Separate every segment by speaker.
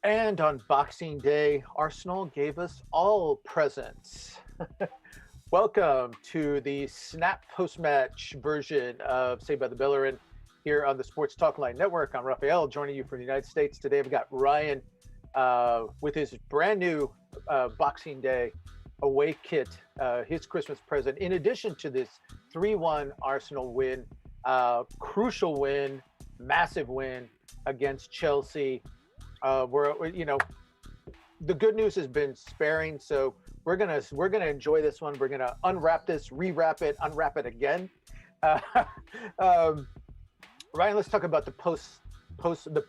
Speaker 1: And on Boxing Day, Arsenal gave us all presents. Welcome to the Snap post-match version of Saved by the Bellerin here on the Sports Talk Line Network. I'm Raphael, joining you from the United States. Today we've got Ryan with his brand new Boxing Day away kit, his Christmas present. In addition to this 3-1 Arsenal win, crucial win, massive win against Chelsea. The good news has been sparing, so we're gonna enjoy this one. We're gonna unwrap this, rewrap it, unwrap it again. Uh, um, Ryan, let's talk about the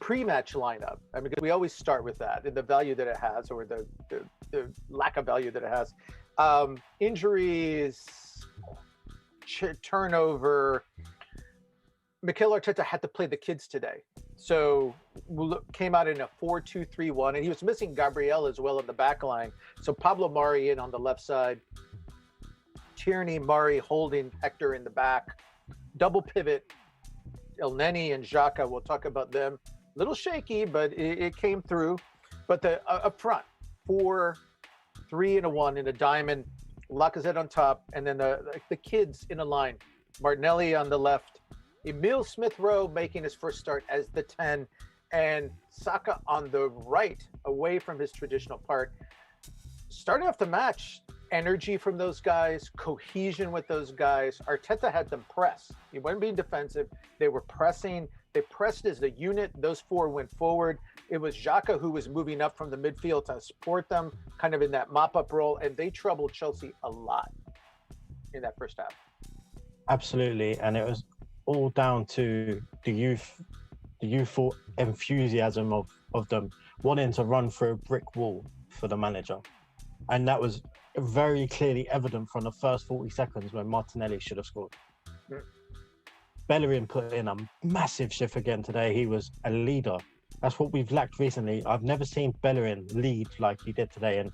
Speaker 1: pre-match lineup. I mean, because we always start with that and the value that it has, or the lack of value that it has. Injuries, turnover. Mikel Arteta had to play the kids today. So came out in a 4-2-3-1, and he was missing Gabriel as well in the back line. So Pablo Mari in on the left side, Tierney, Murray holding Hector in the back, double pivot, El Neni and Xhaka. We'll talk about them. A little shaky, but it came through. But the up front, 4-3-1 in a diamond, Lacazette on top, and then the kids in a line, Martinelli on the left, Emile Smith-Rowe making his first start as the 10, and Saka on the right, away from his traditional part. Starting off the match, energy from those guys, cohesion with those guys. Arteta had them press. He wasn't being defensive. They were pressing. They pressed as a unit. Those four went forward. It was Xhaka who was moving up from the midfield to support them, kind of in that mop-up role, and they troubled Chelsea a lot in that first half.
Speaker 2: Absolutely, and it was all down to the youthful enthusiasm of them wanting to run through a brick wall for the manager. And that was very clearly evident from the first 40 seconds when Martinelli should have scored. Mm. Bellerin put in a massive shift again today. He was a leader. That's what we've lacked recently. I've never seen Bellerin lead like he did today. And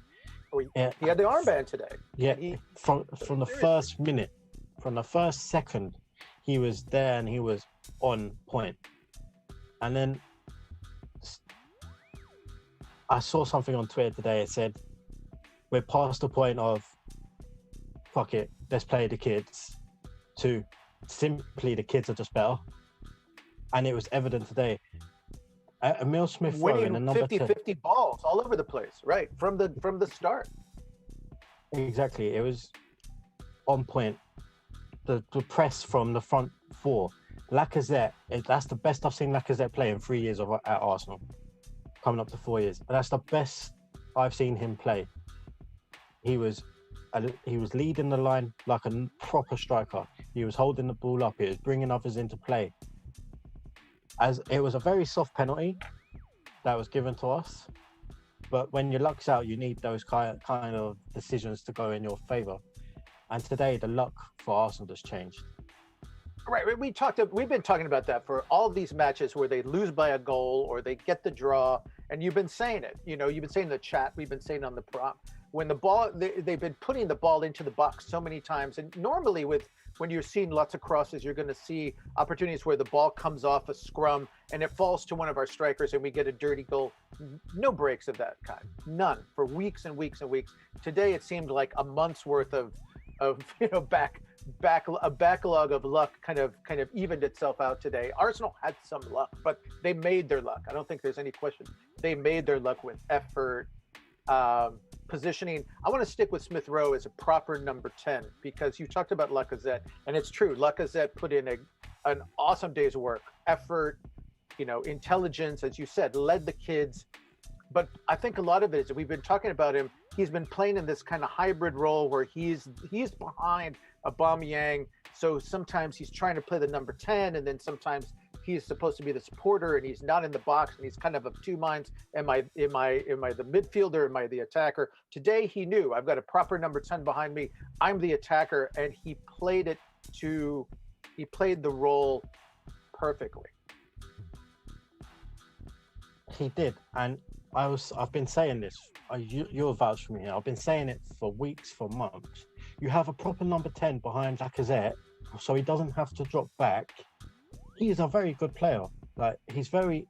Speaker 1: he had the armband today.
Speaker 2: Yeah, from the first minute, from the first second, he was there and he was on point. And then I saw something on Twitter today. It said, we're past the point of, fuck it, let's play the kids, to simply the kids are just better. And it was evident today. Emile Smith-Rowe in the number
Speaker 1: 50-50 balls all over the place, right? From the start.
Speaker 2: Exactly. It was on point. The press from the front four. Lacazette, that's the best I've seen Lacazette play in 3 years at Arsenal. Coming up to 4 years. And that's the best I've seen him play. He was leading the line like a proper striker. He was holding the ball up. He was bringing others into play. As it was a very soft penalty that was given to us. But when your luck's out, you need those kind of decisions to go in your favour. And today, the luck for Arsenal has changed.
Speaker 1: Right. We've been talking about that for all these matches where they lose by a goal or they get the draw. And you've been saying it. You've been saying in the chat. We've been saying on the prop. When the ball, they've been putting the ball into the box so many times. And normally when you're seeing lots of crosses, you're going to see opportunities where the ball comes off a scrum and it falls to one of our strikers and we get a dirty goal. No breaks of that kind. None for weeks and weeks and weeks. Today, it seemed like a month's worth of a backlog of luck kind of evened itself out today. Arsenal had some luck, but they made their luck. I don't think there's any question. They made their luck with effort, positioning. I want to stick with Smith-Rowe as a proper number 10 because you talked about Lacazette, and it's true. Lacazette put in an awesome day's work, effort, intelligence, as you said, led the kids. But I think a lot of it is, we've been talking about him, he's been playing in this kind of hybrid role where he's behind Aubameyang. So sometimes he's trying to play the number 10, and then sometimes he's supposed to be the supporter and he's not in the box and he's kind of two minds. Am I the midfielder? Am I the attacker? Today he knew, I've got a proper number 10 behind me. I'm the attacker, and he played the role perfectly.
Speaker 2: He did, and I've been saying this. You'll vouch for me here. I've been saying it for weeks, for months. You have a proper number 10 behind Lacazette, so he doesn't have to drop back. He is a very good player. Like, he's very.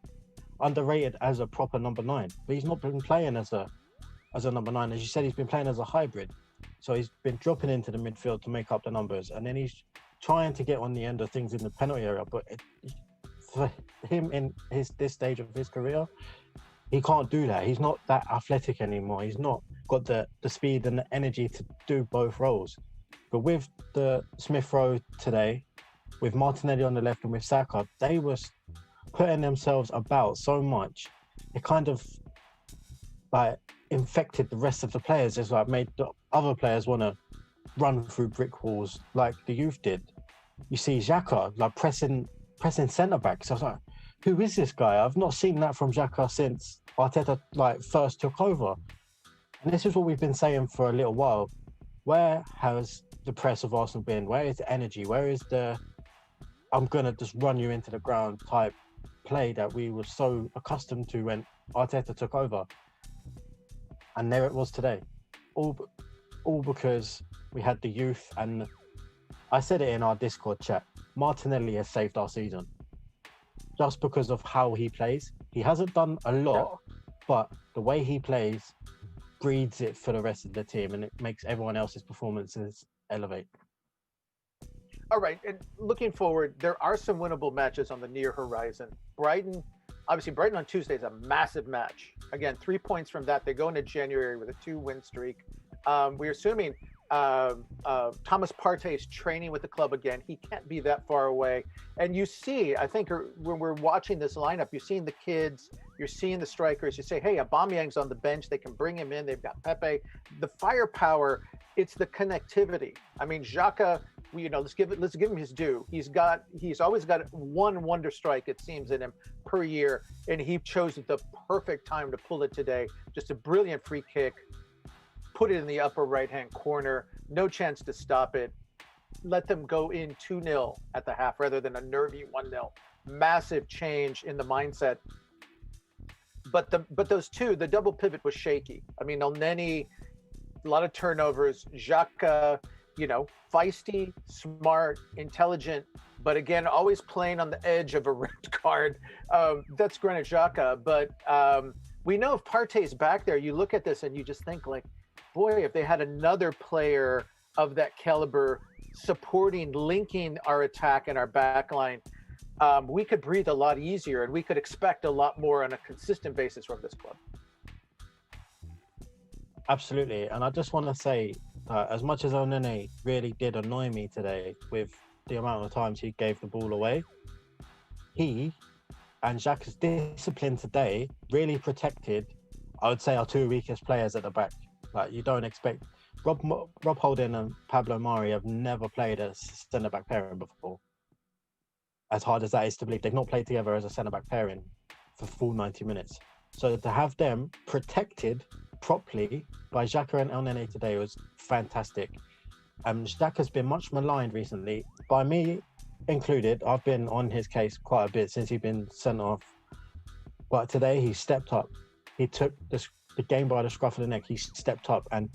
Speaker 2: underrated as a proper number 9. But he's not been playing as a number 9. As you said, he's been playing as a hybrid. So he's been dropping into the midfield to make up the numbers, and then he's trying to get on the end of things in the penalty area. But for him in this stage of his career, he can't do that. He's not that athletic anymore. He's not got the speed and the energy to do both roles. But with the Smith Rowe today, with Martinelli on the left and with Saka, they were putting themselves about so much. It kind of like infected the rest of the players. It's like made the other players want to run through brick walls like the youth did. You see Xhaka like pressing centre backs. I was like, who is this guy? I've not seen that from Xhaka since Arteta like first took over. And this is what we've been saying for a little while. Where has the press of Arsenal been? Where is the energy? Where is the I'm gonna just run you into the ground type play that we were so accustomed to when Arteta took over? And there it was today. All because we had the youth, and I said it in our Discord chat, Martinelli has saved our season. Just because of how he plays. He hasn't done a lot, but the way he plays breeds it for the rest of the team, and it makes everyone else's performances elevate.
Speaker 1: All right, and looking forward, there are some winnable matches on the near horizon. Brighton on Tuesday is a massive match. Again, 3 points from that. They go into January with a 2-win streak. We're assuming Thomas Partey is training with the club again. He can't be that far away. And you see, I think when we're watching this lineup, you're seeing the kids, you're seeing the strikers. You say, hey, Aubameyang's on the bench. They can bring him in. They've got Pepe. The firepower, it's the connectivity. I mean, Xhaka, let's give him his due. He's always got one wonder strike, it seems, in him per year, and he chose the perfect time to pull it today. Just a brilliant free kick, put it in the upper right-hand corner, no chance to stop it. Let them go in 2-0 at the half rather than a nervy 1-0. Massive change in the mindset. But those two, the double pivot was shaky. I mean, Elneny, a lot of turnovers. Xhaka, feisty, smart, intelligent, but again, always playing on the edge of a red card. That's Granit Xhaka. But we know if Partey's back there, you look at this and you just think like, boy, if they had another player of that caliber supporting, linking our attack and our back line, we could breathe a lot easier and we could expect a lot more on a consistent basis from this club.
Speaker 2: Absolutely. And I just want to say, as much as Elneny really did annoy me today with the amount of times he gave the ball away, he and Xhaka's discipline today really protected, I would say, our two weakest players at the back. Like, you don't expect... Rob Holding and Pablo Mari have never played as centre-back pairing before. As hard as that is to believe, they've not played together as a centre-back pairing for full 90 minutes. So to have them protected properly by Xhaka and Elneny today was fantastic. Xhaka's been much maligned recently, by me included. I've been on his case quite a bit since he's been sent off. But today he stepped up. He took the game by the scruff of the neck. He stepped up and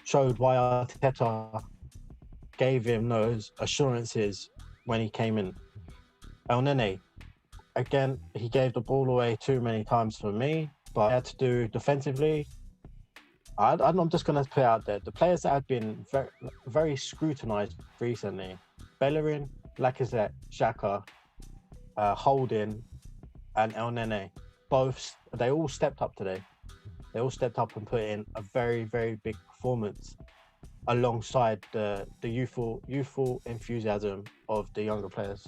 Speaker 2: showed why Arteta gave him those assurances when he came in. Elneny, again, he gave the ball away too many times for me, but I had to do defensively. I'm just going to put it out there. The players that have been very, very scrutinised recently, Bellerin, Lacazette, Xhaka, Holding, and Elneny, they all stepped up today. They all stepped up and put in a very, very big performance alongside the youthful enthusiasm of the younger players.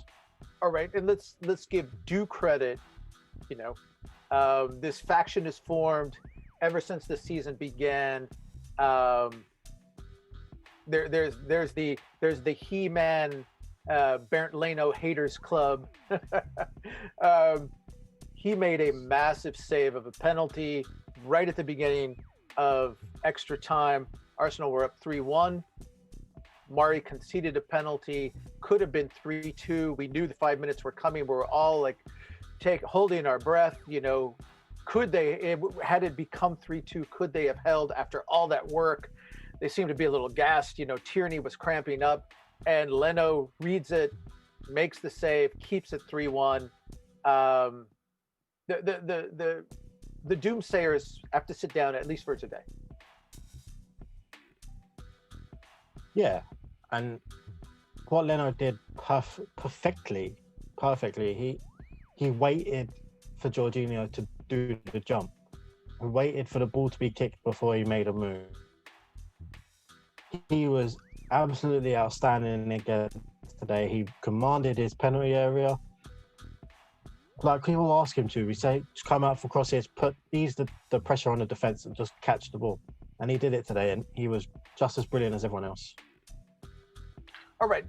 Speaker 1: All right, and let's give due credit. This faction is formed ever since the season began. There's the He-Man Bernd Leno haters club. He made a massive save of a penalty right at the beginning of extra time. Arsenal were up 3-1. Mari conceded a penalty, could have been 3-2. We knew the 5 minutes were coming. We were all like holding our breath. Had it become 3-2, could they have held after all that work? They seemed to be a little gassed. Tierney was cramping up, and Leno reads it, makes the save, keeps it 3-1. the doomsayers have to sit down at least for today.
Speaker 2: Yeah, and what Leno did perfectly, he waited for Jorginho to do the jump. He waited for the ball to be kicked before he made a move. He was absolutely outstanding again today. He commanded his penalty area. Like people ask him to, we say, just come out for crosses, ease the pressure on the defense and just catch the ball. And he did it today, and he was just as brilliant as everyone else.
Speaker 1: All right.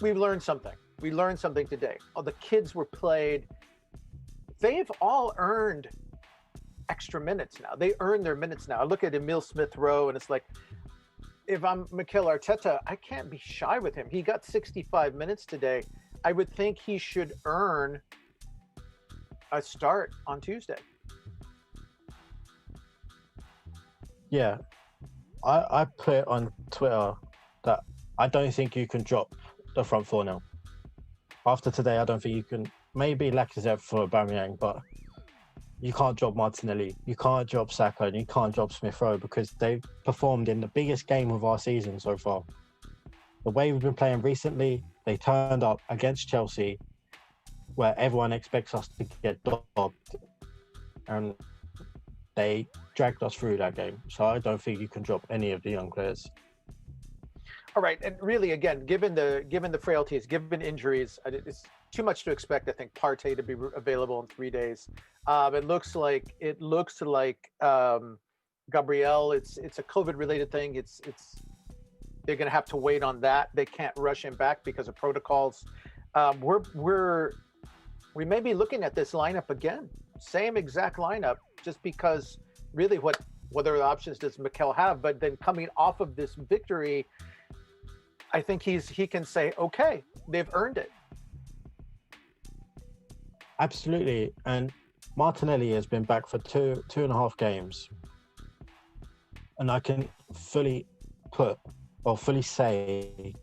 Speaker 1: We've learned something. We learned something today. Oh, the kids were played. They've all earned extra minutes now. They earn their minutes now. I look at Emile Smith-Rowe, and it's like, if I'm Mikel Arteta, I can't be shy with him. He got 65 minutes today. I would think he should earn a start on Tuesday.
Speaker 2: Yeah. I put on Twitter that I don't think you can drop the front four now. After today, I don't think you can. Maybe Lacazette for Aubameyang, but you can't drop Martinelli, you can't drop Saka, and you can't drop Smith-Rowe because they've performed in the biggest game of our season so far. The way we've been playing recently, they turned up against Chelsea, where everyone expects us to get dogged, and they dragged us through that game. So I don't think you can drop any of the young players.
Speaker 1: All right, and really, again, given the frailties, given injuries, it's too much to expect. I think Partey to be available in 3 days. It looks like Gabriel. It's a COVID-related thing. They're going to have to wait on that. They can't rush him back because of protocols. We may be looking at this lineup again, same exact lineup, just because really what other options does Mikel have? But then coming off of this victory, I think he can say, okay, they've earned it.
Speaker 2: Absolutely. And Martinelli has been back for two and a half games. And I can fully say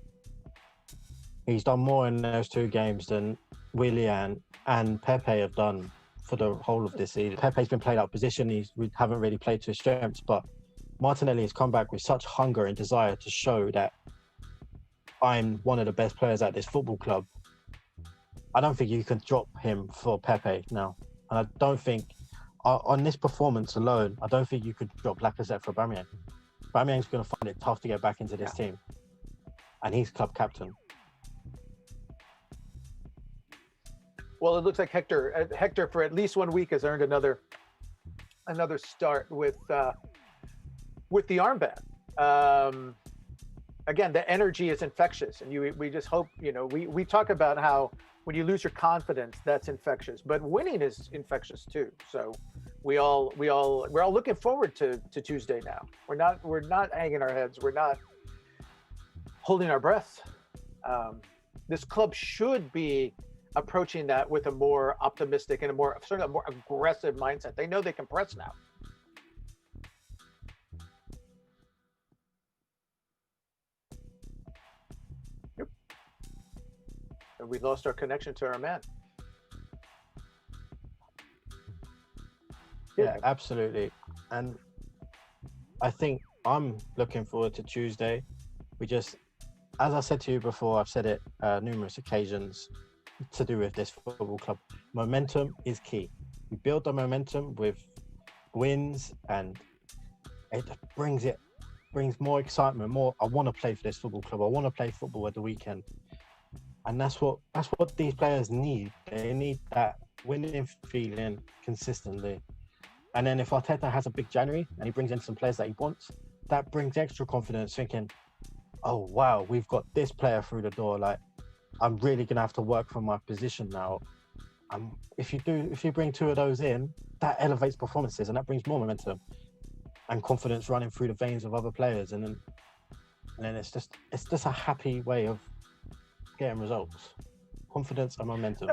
Speaker 2: he's done more in those 2 games than Willian and Pepe have done for the whole of this season. Pepe's been played out of position. We haven't really played to his strengths, but Martinelli has come back with such hunger and desire to show that I'm one of the best players at this football club. I don't think you can drop him for Pepe now. And I don't think, on this performance alone, I don't think you could drop Lacazette for Aubameyang. Aubameyang's going to find it tough to get back into this team. And he's club captain.
Speaker 1: Well, it looks like Hector for at least 1 week has earned another start with the armband. Again, the energy is infectious, and we just hope, we talk about how when you lose your confidence, that's infectious, but winning is infectious too. So we're all looking forward to Tuesday now. We're not hanging our heads. We're not holding our breath. This club should be approaching that with a more optimistic and a more aggressive mindset. They know they can press now. Yep. And we lost our connection to our man.
Speaker 2: Yeah, absolutely. And I think I'm looking forward to Tuesday. As I said to you before, I've said it numerous occasions, to do with this football club. Momentum is key. We build the momentum with wins, and it brings more excitement, more, I want to play for this football club. I want to play football at the weekend. And that's what these players need. They need that winning feeling consistently. And then if Arteta has a big January and he brings in some players that he wants, that brings extra confidence, thinking, oh wow, we've got this player through the door. Like, I'm really gonna have to work for my position now. If you bring 2 of those in, that elevates performances and that brings more momentum and confidence running through the veins of other players, and then it's just a happy way of getting results. Confidence and momentum.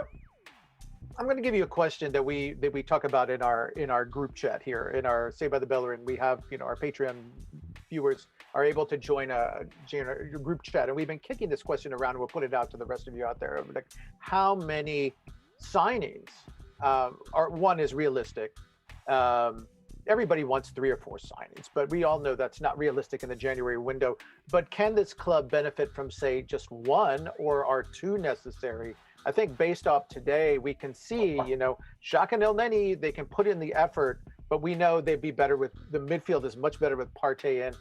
Speaker 1: I'm going to give you a question that we talk about in our group chat here, in our Say by the Bellerin. We have, our Patreon viewers are able to join a group chat, and we've been kicking this question around, and we'll put it out to the rest of you out there. Like, how many signings or one is realistic. Um, Everybody wants 3 or 4 signings, but we all know that's not realistic in the January window. But can this club benefit from, say, just one, or are two necessary? I think based off today, we can see, Xhaka and Elneny, they can put in the effort, but we know they'd be better with the midfield is much better with Partey in.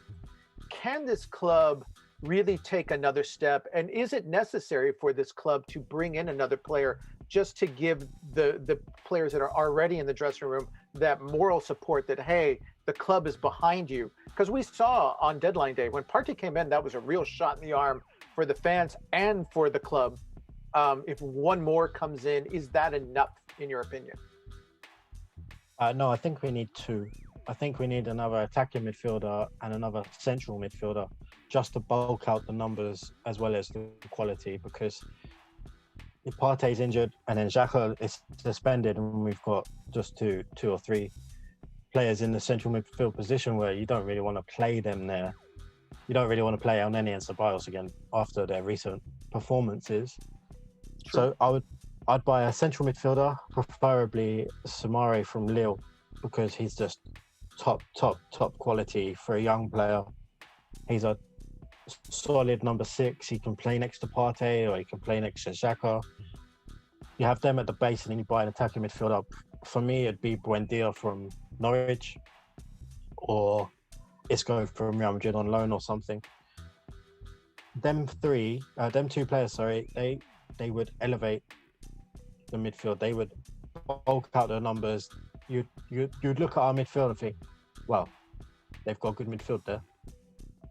Speaker 1: Can this club really take another step? And is it necessary for this club to bring in another player just to give the players that are already in the dressing room that moral support that, hey, the club is behind you? Because we saw on deadline day when Partey came in, that was a real shot in the arm for the fans and for the club. If one more comes in, is that enough in your opinion?
Speaker 2: No, I think we need two. I think we need another attacking midfielder and another central midfielder just to bulk out the numbers as well as the quality, because if Partey's injured and then Xhaka is suspended and we've got just two or three players in the central midfield position where you don't really want to play them there. You don't really want to play Elneny and Ceballos again after their recent performances.
Speaker 1: True.
Speaker 2: So I'd buy a central midfielder, preferably Samare from Lille, because he's just top quality for a young player. He's a solid number 6. He can play next to Partey or he can play next to Xhaka. You have them at the base and then you buy an attacking midfielder. For me, it'd be Buendia from Norwich or Isco from Real Madrid on loan or something. Them two players, they would elevate the midfield. They would bulk out the numbers. You'd look at our midfield and think, well, they've got good midfield there.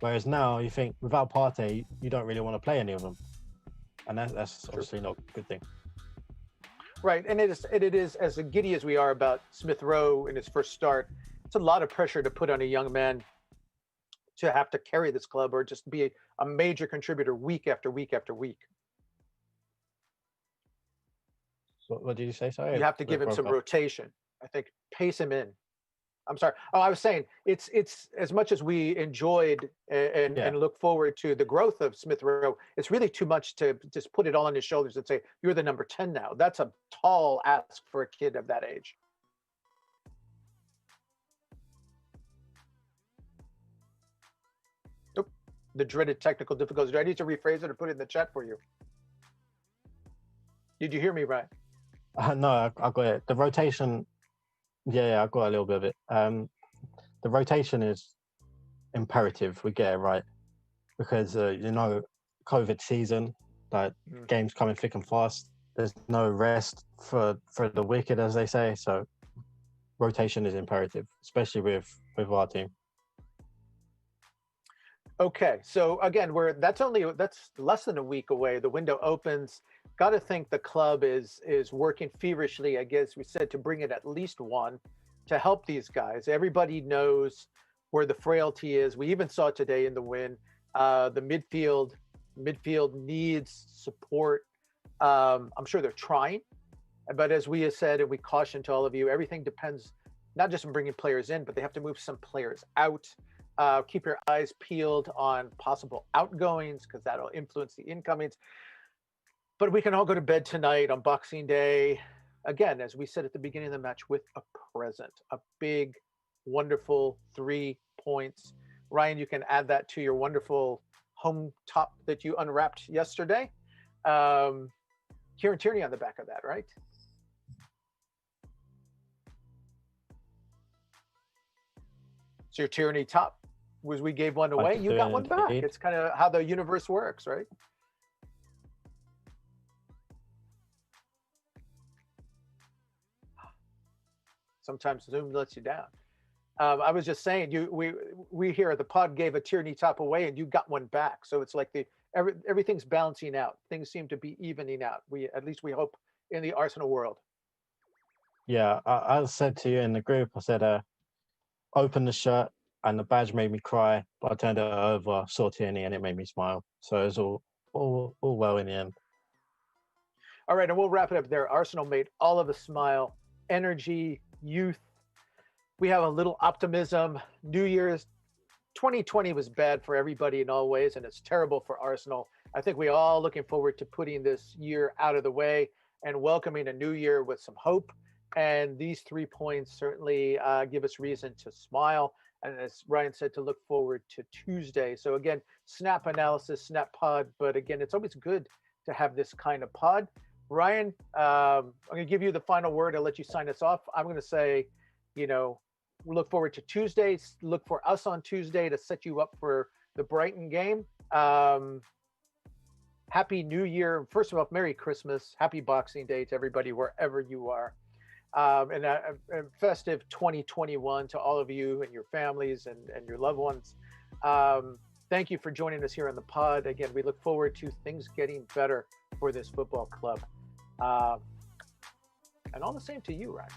Speaker 2: Whereas now you think without Partey, you don't really want to play any of them, and that's obviously not a good thing.
Speaker 1: Right, and it is as giddy as we are about Smith Rowe in his first start. It's a lot of pressure to put on a young man to have to carry this club or just be a major contributor week after week after week.
Speaker 2: So what did you say? Sorry,
Speaker 1: you have to give him some rotation. I think pace him in. I'm sorry. Oh, I was saying it's as much as we enjoyed and look forward to the growth of Smith Rowe, it's really too much to just put it all on his shoulders and say, you're the number 10 now. That's a tall ask for a kid of that age. Oop, the dreaded technical difficulties. Do I need to rephrase it or put it in the chat for you? Did you hear me, Ryan?
Speaker 2: No, I got it. The rotation, yeah, I got a little bit of it. The rotation is imperative. We get it right because COVID season, like games coming thick and fast. There's no rest for the wicked, as they say. So rotation is imperative, especially with our team.
Speaker 1: Okay, so again, that's less than a week away. The window opens. Got to think the club is working feverishly, I guess we said, to bring in at least one to help these guys. Everybody knows where the frailty is. We even saw today in the win, the midfield needs support. I'm sure they're trying, but as we have said, and we caution to all of you, everything depends not just on bringing players in, but they have to move some players out. Keep your eyes peeled on possible outgoings because that'll influence the incomings. But we can all go to bed tonight on Boxing Day, again, as we said at the beginning of the match, with a present, a big, wonderful 3 points. Ryan, you can add that to your wonderful home top that you unwrapped yesterday. Kieran Tierney on the back of that, right? So your Tierney top was we gave one away, you got one back. It's kind of how the universe works, right? Sometimes Zoom lets you down. I was just saying, we here at the pod gave a Tierney top away, and you got one back. So it's like everything's balancing out. Things seem to be evening out. At least we hope in the Arsenal world.
Speaker 2: Yeah, I said to you in the group, I said, open the shirt, and the badge made me cry, but I turned it over, saw Tierney, and it made me smile. So it was all well in the end.
Speaker 1: All right, and we'll wrap it up there. Arsenal made all of us smile. Energy, youth. We have a little optimism. New Year's 2020 was bad for everybody in all ways, and it's terrible for Arsenal. I think we all looking forward to putting this year out of the way and welcoming a new year with some hope And these 3 points certainly give us reason to smile. And as Ryan said, to look forward to Tuesday. So again, snap analysis, snap pod. But again, it's always good to have this kind of pod. Ryan, I'm going to give you the final word. I'll let you sign us off. I'm going to say, we look forward to Tuesday. Look for us on Tuesday to set you up for the Brighton game. Happy New Year. First of all, Merry Christmas. Happy Boxing Day to everybody wherever you are. And a festive 2021 to all of you and your families and your loved ones. Thank you for joining us here on the pod. Again, we look forward to things getting better for this football club. And all the same to you, Ryan.